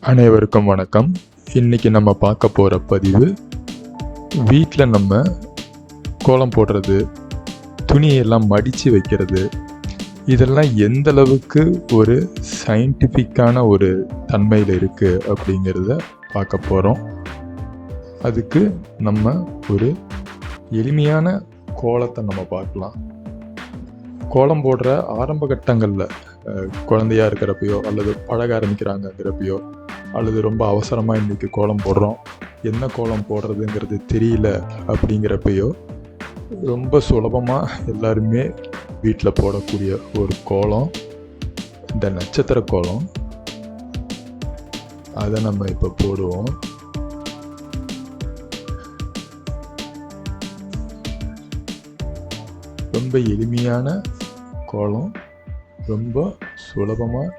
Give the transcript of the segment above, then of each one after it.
அனைவருக்கும் வணக்கம். இன்றைக்கி நம்ம பார்க்க போகிற பதிவு, வீட்டில் நம்ம கோலம் போடுறது, துணியெல்லாம் மடித்து வைக்கிறது, இதெல்லாம் எந்த அளவுக்கு ஒரு சயின்டிஃபிக்கான ஒரு தன்மையில் இருக்குது அப்படிங்கிறத பார்க்க போகிறோம். அதுக்கு நம்ம ஒரு எளிமையான கோலத்தை நம்ம பார்க்கலாம். கோலம் போடுற ஆரம்ப கட்டங்களில் குழந்தையாக இருக்கிறப்பையோ அல்லது பழக ஆரம்பிக்கிறாங்கங்கிறப்பையோ அல்லது ரொம்ப அவசரமாக இன்றைக்கி கோலம் போடுறோம், என்ன கோலம் போடுறதுங்கிறது தெரியல அப்படிங்கிறப்பையோ ரொம்ப சுலபமாக எல்லாருமே வீட்டில் போடக்கூடிய ஒரு கோலம் இந்த நட்சத்திர கோலம். அதை நம்ம இப்போ போடுவோம். ரொம்ப எளிமையான கோலம், ரொம்ப சுலபமாக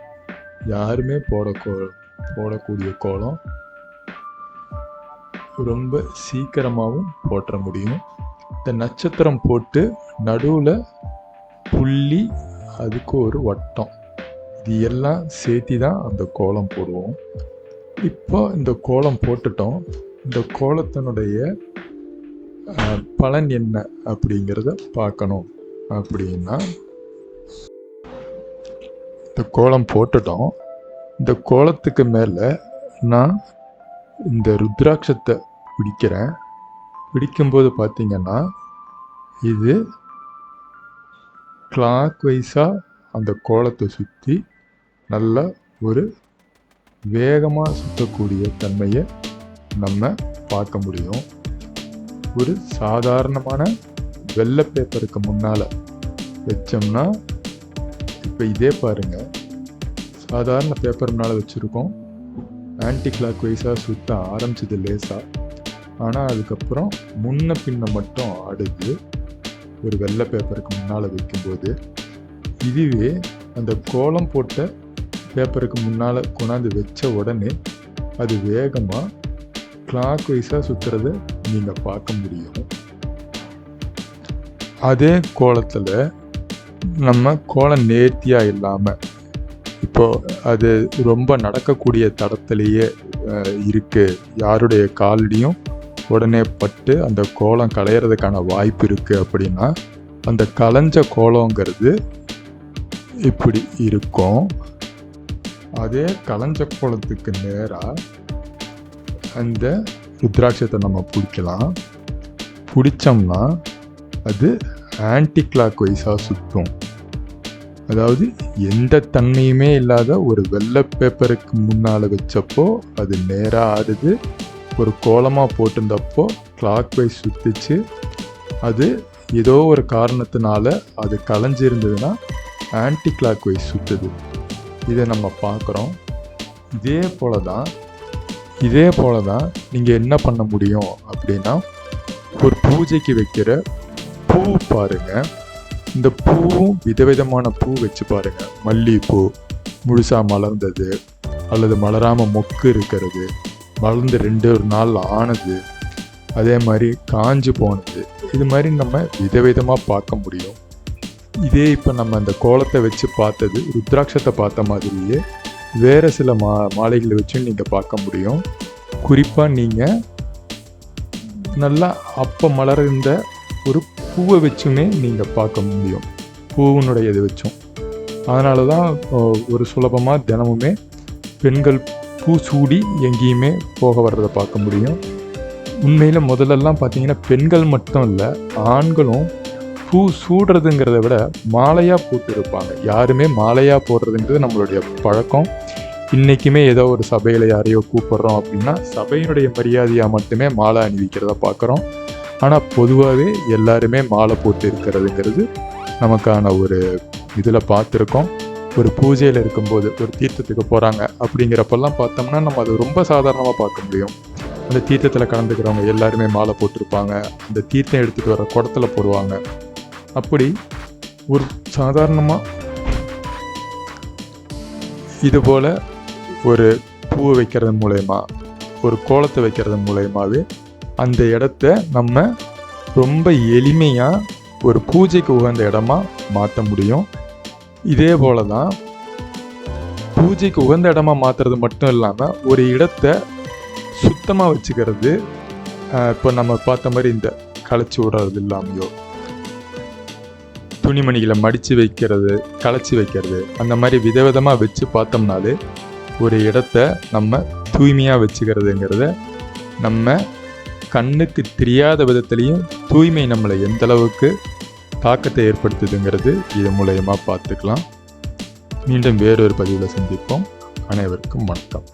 யாருமே போடக்கூடிய கோலம், ரொம்ப சீக்கிரமாகவும் போட்ட முடியும். இந்த நட்சத்திரம் போட்டு நடுவில் புள்ளி, அதுக்கு ஒரு வட்டம், இது எல்லாம் சேர்த்தி தான் அந்த கோலம் போடுவோம். இப்போ இந்த கோலம் போட்டுட்டோம். இந்த கோலத்தினுடைய பலன் என்ன அப்படிங்கிறத பார்க்கணும். அப்படின்னா இந்த கோலம் போட்டுட்டோம். இந்த கோலத்துக்கு மேலே நான் இந்த ருத்ராட்சத்தை பிடிக்கிறேன். பிடிக்கும்போது பார்த்திங்கன்னா இது கிளாக் வைஸாக அந்த கோலத்தை சுற்றி நல்ல ஒரு வேகமாக சுற்றக்கூடிய தன்மையை நம்ம பார்க்க முடியும். ஒரு சாதாரணமான வெள்ளை பேப்பருக்கு முன்னால் வச்சோம்னா, இப்போ இதே பாருங்கள், சாதாரண பேப்பர் முன்னால் வச்சுருக்கோம், ஆன்டி கிளாக் வைஸாக சுற்ற ஆரம்பிச்சது லேசாக. ஆனால் அதுக்கப்புறம் முன்ன பின்ன மட்டும் ஆடுது ஒரு வெள்ளை பேப்பருக்கு முன்னால் வைக்கும்போது. இதுவே அந்த கோலம் போட்ட பேப்பருக்கு முன்னால் கொண்டாந்து வச்ச உடனே அது வேகமாக கிளாக் வைஸாக சுற்றுறத நீங்கள் பார்க்க முடியும். அதே கோலத்தில் நம்ம கோலம் நேர்த்தியாக இல்லாமல், இப்போது அது ரொம்ப நடக்கக்கூடிய தடத்துலேயே இருக்குது, யாருடைய காலடியும் உடனே பட்டு அந்த கோலம் களையிறதுக்கான வாய்ப்பு இருக்குது அப்படின்னா, அந்த களைஞ்ச கோலங்கிறது இப்படி இருக்கும். அதே களைஞ்ச கோலத்துக்கு நேராக அந்த ருத்ராட்சத்தை நம்ம பிடிக்கலாம். பிடிச்சோம்னா அது ஆன்டி கிளாக் வைஸாக சுற்றும். அதாவது எந்த தன்மையுமே இல்லாத ஒரு வெள்ளை பேப்பருக்கு முன்னால் வச்சப்போ அது நேராக ஆடுது, ஒரு கோலமாக போட்டிருந்தப்போ கிளாக் வைஸ் சுற்றிச்சு. அது ஏதோ ஒரு காரணத்தினால அது களைஞ்சிருந்ததுன்னா ஆன்டி கிளாக் வைஸ் சுற்றுது. இதை நம்ம பார்க்குறோம். இதே போல தான் நீங்கள் என்ன பண்ண முடியும் அப்படின்னா, ஒரு பூஜைக்கு வைக்கிற பூ பாருங்கள். இந்த பூவும் விதவிதமான பூ வச்சு பாருங்கள். மல்லிகைப்பூ முழுசாக மலர்ந்தது, அல்லது மலராமல் மொக்கு இருக்கிறது, மலர்ந்து 2 நாள் ஆனது, அதே மாதிரி காஞ்சு போனது, இது மாதிரி நம்ம விதவிதமாக பார்க்க முடியும். இதே இப்போ நம்ம அந்த கோலத்தை வச்சு பார்த்தது, ருத்ராட்சத்தை பார்த்த மாதிரியே வேறு சில மாலைகளை வச்சும் நீங்கள் பார்க்க முடியும். குறிப்பாக நீங்கள் நல்லா அப்போ மலர்ந்த ஒரு பூவை வச்சுமே நீங்கள் பார்க்க முடியும், பூவினுடைய இது வச்சும். அதனால தான் ஒரு சுலபமாக தினமுமே பெண்கள் பூ சூடி எங்கேயுமே போக வர்றதை பார்க்க முடியும். உண்மையில் முதல்லலாம் பார்த்தீங்கன்னா பெண்கள் மட்டும் இல்லை, ஆண்களும் பூ சூடுறதுங்கிறத விட மாலையாக போட்டு இருப்பாங்க. யாருமே மாலையாக போடுறதுங்கிறது நம்மளுடைய பழக்கம். இன்றைக்குமே ஏதோ ஒரு சபையில் யாரையோ கூப்பிட்றோம் அப்படின்னா சபையினுடைய மரியாதையாக மட்டுமே மாலை அணிவிக்கிறத பார்க்குறோம். ஆனால் பொதுவாகவே எல்லாருமே மாலை போட்டு இருக்கிறதுங்கிறது நமக்கான ஒரு இதில் பார்த்துருக்கோம். ஒரு பூஜையில் இருக்கும்போது ஒரு தீர்த்தத்துக்கு போகிறாங்க அப்படிங்கிறப்பெல்லாம் பார்த்தோம்னா நம்ம அது ரொம்ப சாதாரணமாக பார்க்க முடியும். அந்த தீர்த்தத்தில் கலந்துக்கிறவங்க எல்லாருமே மாலை போட்டிருப்பாங்க. அந்த தீர்த்தம் எடுத்துகிட்டு வர குடத்தில் போடுவாங்க. அப்படி ஒரு சாதாரணமாக இதுபோல் ஒரு பூவை வைக்கிறது மூலயமா, ஒரு கோலத்தை வைக்கிறது மூலயமாவே அந்த இடத்த நம்ம ரொம்ப எளிமையாக ஒரு பூஜைக்கு உகந்த இடமா மாற்ற முடியும். இதே போல தான் பூஜைக்கு உகந்த இடமா மாற்றுறது மட்டும் இல்லாமல் ஒரு இடத்த சுத்தமாக வச்சுக்கிறது, இப்போ நம்ம பார்த்த மாதிரி இந்த களைச்சி விடுறது இல்லாமையோ, துணிமணிகளை மடித்து வைக்கிறது, களைச்சி வைக்கிறது, அந்த மாதிரி விதவிதமாக வச்சு பார்த்தோம்னாலே ஒரு இடத்த நம்ம தூய்மையாக வச்சுக்கிறதுங்கிறத நம்ம கண்ணுக்கு தெரியாத விதத்துலேயும் தூய்மை நம்மளை எந்த அளவுக்கு தாக்கத்தை ஏற்படுத்துதுங்கிறது இது மூலயமா பார்த்துக்கலாம். மீண்டும் வேறொரு பதிவில் சந்திப்போம். அனைவருக்கும் வணக்கம்.